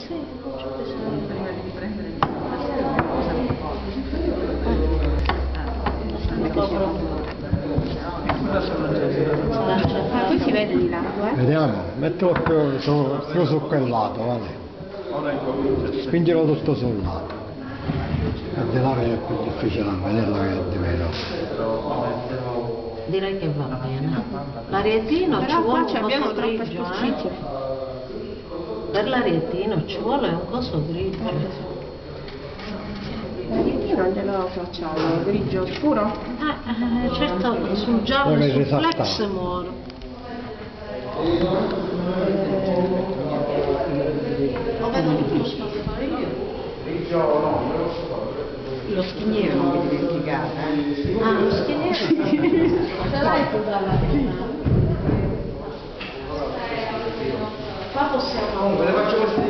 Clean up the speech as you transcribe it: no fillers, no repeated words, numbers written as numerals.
Sì, prima di riprendere il cosa mi qui si vede di lato, Vediamo, mettilo più su quel lato, vale. Spingilo tutto sul lato. E di là che è più difficile a vederlo che di meno. direi che va bene. L'arietino ci Però vuole qua un abbiamo coso troppe grigio, sporcizia. Per l'arietino ci vuole un coso grigio. L'arietino glielo facciamo, grigio scuro? Certo, sul giallo Deve e sul risaltare. flex muore. Lo vedo tutto lo spazio fare io. Lo schiniere non mi dimenticate, Ah, lo schiniere? Ce l'hai tu dalla prima? Qua possiamo... Comunque le faccio queste